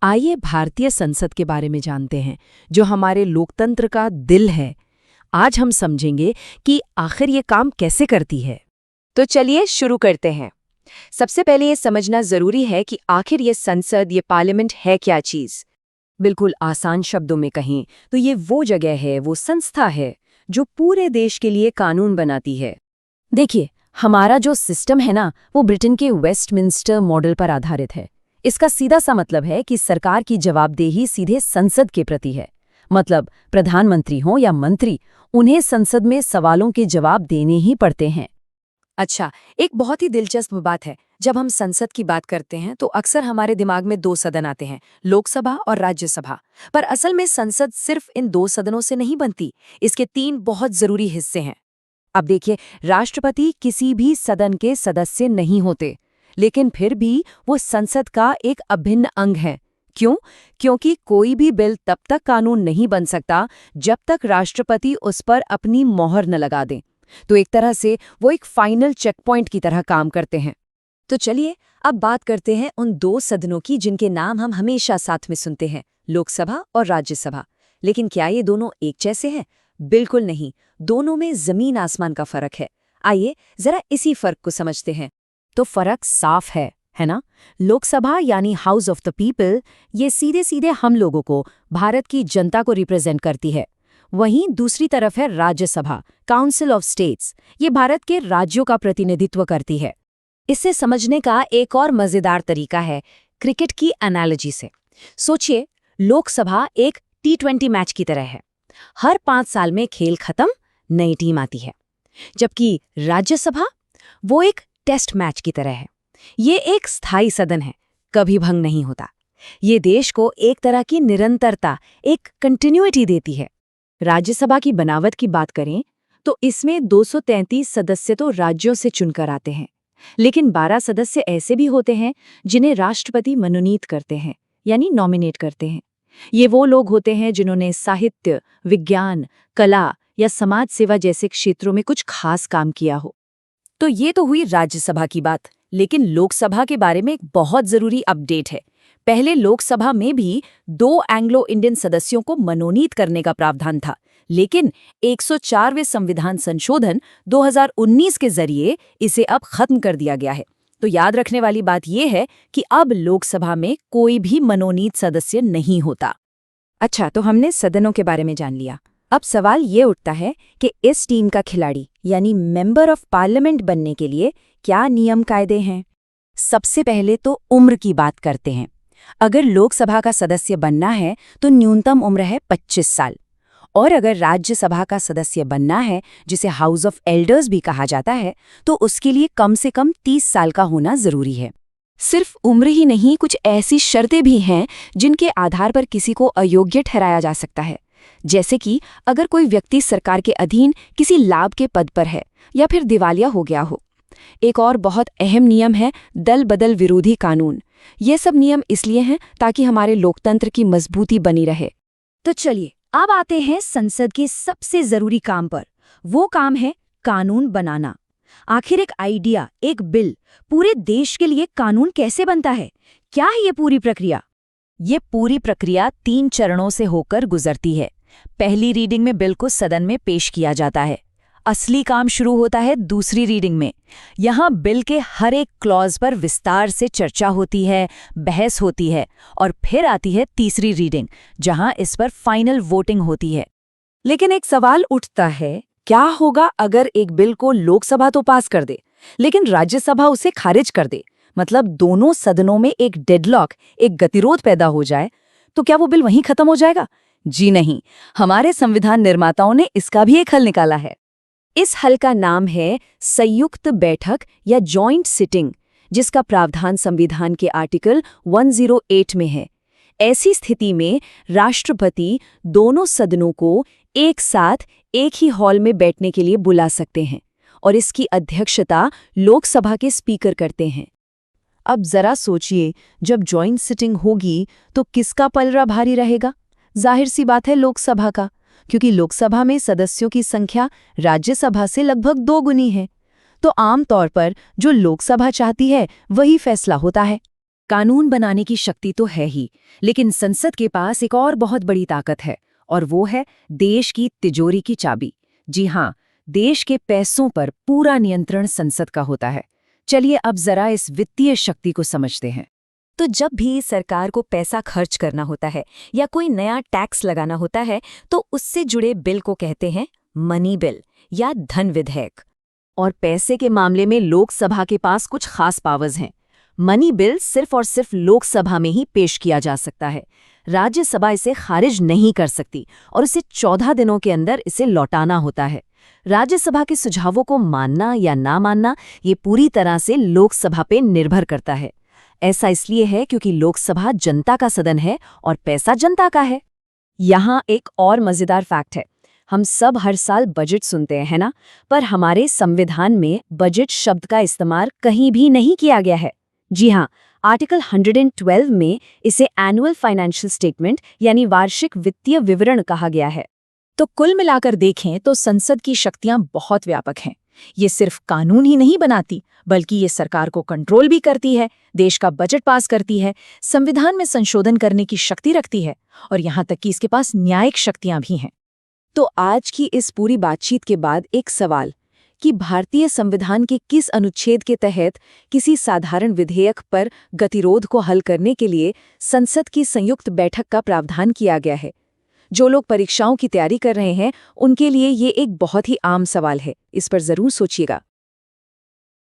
आइए भारतीय संसद के बारे में जानते हैं, जो हमारे लोकतंत्र का दिल है। आज हम समझेंगे कि आखिर ये काम कैसे करती है। तो चलिए शुरू करते हैं। सबसे पहले ये समझना जरूरी है कि आखिर ये संसद, ये पार्लियामेंट है क्या चीज। बिल्कुल आसान शब्दों में कहें तो ये वो जगह है, वो संस्था है जो पूरे देश के लिए कानून बनाती है। देखिए, हमारा जो सिस्टम है ना, वो ब्रिटेन के वेस्टमिंस्टर मॉडल पर आधारित है। इसका सीधा सा मतलब है कि सरकार की जवाबदेही सीधे संसद के प्रति है। मतलब प्रधानमंत्री हो या मंत्री, उन्हें संसद में सवालों के जवाब देने ही पड़ते हैं। अच्छा, एक बहुत ही दिलचस्प बात है, जब हम संसद की बात करते हैं तो अक्सर हमारे दिमाग में दो सदन आते हैं, लोकसभा और राज्यसभा। पर असल में संसद सिर्फ इन दो सदनों से नहीं बनती, इसके तीन बहुत जरूरी हिस्से हैं। अब देखिए, राष्ट्रपति किसी भी सदन के सदस्य नहीं होते, लेकिन फिर भी वो संसद का एक अभिन्न अंग है। क्यों? क्योंकि कोई भी बिल तब तक कानून नहीं बन सकता जब तक राष्ट्रपति उस पर अपनी मोहर न लगा दें। तो एक तरह से वो एक फाइनल चेक पॉइंट की तरह काम करते हैं। तो चलिए अब बात करते हैं उन दो सदनों की जिनके नाम हम हमेशा साथ में सुनते हैं, लोकसभा और राज्यसभा। लेकिन क्या ये दोनों एक जैसे हैं? बिल्कुल नहीं, दोनों में जमीन आसमान का फर्क है। आइए जरा इसी फर्क को समझते हैं। तो फर्क साफ है ना? लोकसभा यानी हाउस ऑफ द पीपल, ये सीधे सीधे हम लोगों को, भारत की जनता को रिप्रेजेंट करती है। वहीं दूसरी तरफ है राज्यसभा, काउंसिल ऑफ स्टेट्स, ये भारत के राज्यों का प्रतिनिधित्व करती है। इसे समझने का एक और मजेदार तरीका है क्रिकेट की एनालॉजी से। सोचिए, लोकसभा एक T20 मैच की तरह है। हर 5 साल में खेल खत्म, नई टीम आती है। जबकि राज्यसभा, वो एक टेस्ट मैच की तरह है। ये एक स्थायी सदन है, कभी भंग नहीं होता। ये देश को एक तरह की निरंतरता, एक कंटिन्यूटी देती है। राज्यसभा की बनावट की बात करें तो इसमें 233 सदस्य तो राज्यों से चुनकर आते हैं, लेकिन 12 सदस्य ऐसे भी होते हैं जिन्हें राष्ट्रपति मनोनीत करते हैं, यानी नॉमिनेट करते हैं। ये वो लोग होते हैं जिन्होंने साहित्य, विज्ञान, कला या समाज सेवा जैसे क्षेत्रों में कुछ खास काम किया हो। तो ये तो हुई राज्यसभा की बात, लेकिन लोकसभा के बारे में एक बहुत जरूरी अपडेट है। पहले लोकसभा में भी 2 एंग्लो इंडियन सदस्यों को मनोनीत करने का प्रावधान था, लेकिन 104वें संविधान संशोधन 2019 के जरिए इसे अब खत्म कर दिया गया है। तो याद रखने वाली बात यह है कि अब लोकसभा में कोई भी मनोनीत सदस्य नहीं होता। अच्छा, तो हमने सदनों के बारे में जान लिया। अब सवाल ये उठता है कि इस टीम का खिलाड़ी यानी मेंबर ऑफ पार्लियामेंट बनने के लिए क्या नियम कायदे हैं। सबसे पहले तो उम्र की बात करते हैं। अगर लोकसभा का सदस्य बनना है तो न्यूनतम उम्र है 25 साल, और अगर राज्यसभा का सदस्य बनना है, जिसे हाउस ऑफ एल्डर्स भी कहा जाता है, तो उसके लिए कम से कम 30 साल का होना जरूरी है। सिर्फ उम्र ही नहीं, कुछ ऐसी शर्तें भी हैं जिनके आधार पर किसी को अयोग्य ठहराया जा सकता है। जैसे कि अगर कोई व्यक्ति सरकार के अधीन किसी लाभ के पद पर है या फिर दिवालिया हो गया हो। एक और बहुत अहम नियम है दल बदल विरोधी कानून। ये सब नियम इसलिए हैं ताकि हमारे लोकतंत्र की मजबूती बनी रहे। तो चलिए अब आते हैं संसद के सबसे जरूरी काम पर। वो काम है कानून बनाना। आखिर एक आइडिया, एक बिल पूरे देश के लिए कानून कैसे बनता है? क्या है ये पूरी प्रक्रिया? ये पूरी प्रक्रिया 3 चरणों से होकर गुजरती है। पहली रीडिंग में बिल को सदन में पेश किया जाता है। असली काम शुरू होता है दूसरी रीडिंग में। यहाँ बिल के हर एक क्लॉज पर विस्तार से चर्चा होती है, बहस होती है, और फिर आती है तीसरी रीडिंग, जहाँ इस पर फाइनल वोटिंग होती है। लेकिन एक सवाल उठता है, क्या होगा अगर एक बिल को लोकसभा तो पास कर दे, लेकिन राज्यसभा उसे खारिज कर दे? मतलब दोनों सदनों में एक डेडलॉक, एक गतिरोध पैदा हो जाए, तो क्या वो बिल वहीं खत्म हो जाएगा? जी नहीं, हमारे संविधान निर्माताओं ने इसका भी एक हल निकाला है। इस हल का नाम है संयुक्त बैठक या जॉइंट सिटिंग, जिसका प्रावधान संविधान के आर्टिकल 108 में है। ऐसी स्थिति में राष्ट्रपति दोनों सदनों को एक साथ एक ही हॉल में बैठने के लिए बुला सकते हैं, और इसकी अध्यक्षता लोकसभा के स्पीकर करते हैं। अब जरा सोचिए, जब जॉइंट सिटिंग होगी तो किसका पलड़ा भारी रहेगा? जाहिर सी बात है लोकसभा का, क्योंकि लोकसभा में सदस्यों की संख्या राज्यसभा से लगभग 2 गुनी है। तो आमतौर पर जो लोकसभा चाहती है वही फैसला होता है। कानून बनाने की शक्ति तो है ही, लेकिन संसद के पास एक और बहुत बड़ी ताकत है, और वो है देश की तिजोरी की चाबी। जी हाँ, देश के पैसों पर पूरा नियंत्रण संसद का होता है। चलिए अब जरा इस वित्तीय शक्ति को समझते हैं। तो जब भी सरकार को पैसा खर्च करना होता है या कोई नया टैक्स लगाना होता है, तो उससे जुड़े बिल को कहते हैं मनी बिल या धन विधेयक। और पैसे के मामले में लोकसभा के पास कुछ खास पावर्स हैं। मनी बिल सिर्फ और सिर्फ लोकसभा में ही पेश किया जा सकता है। राज्यसभा इसे खारिज नहीं कर सकती और उसे 14 दिनों के अंदर इसे लौटाना होता है। राज्यसभा के सुझावों को मानना या ना मानना ये पूरी तरह से लोकसभा पे निर्भर करता है। ऐसा इसलिए है क्योंकि लोकसभा जनता का सदन है और पैसा जनता का है। यहाँ एक और मजेदार फैक्ट है। हम सब हर साल बजट सुनते हैं, है ना? पर हमारे संविधान में बजट शब्द का इस्तेमाल कहीं भी नहीं किया गया है। जी हाँ, आर्टिकल 112 में इसे एनुअल फाइनेंशियल स्टेटमेंट यानी वार्षिक वित्तीय विवरण कहा गया है। तो कुल मिलाकर देखें तो संसद की शक्तियां बहुत व्यापक हैं। ये सिर्फ कानून ही नहीं बनाती, बल्कि ये सरकार को कंट्रोल भी करती है, देश का बजट पास करती है, संविधान में संशोधन करने की शक्ति रखती है और यहाँ तक कि इसके पास न्यायिक शक्तियां भी हैं। तो आज की इस पूरी बातचीत के बाद एक सवाल कि भारतीय संविधान के किस अनुच्छेद के तहत किसी साधारण विधेयक पर गतिरोध को हल करने के लिए संसद की संयुक्त बैठक का प्रावधान किया गया है? जो लोग परीक्षाओं की तैयारी कर रहे हैं, उनके लिए ये एक बहुत ही आम सवाल है। इस पर जरूर सोचिएगा।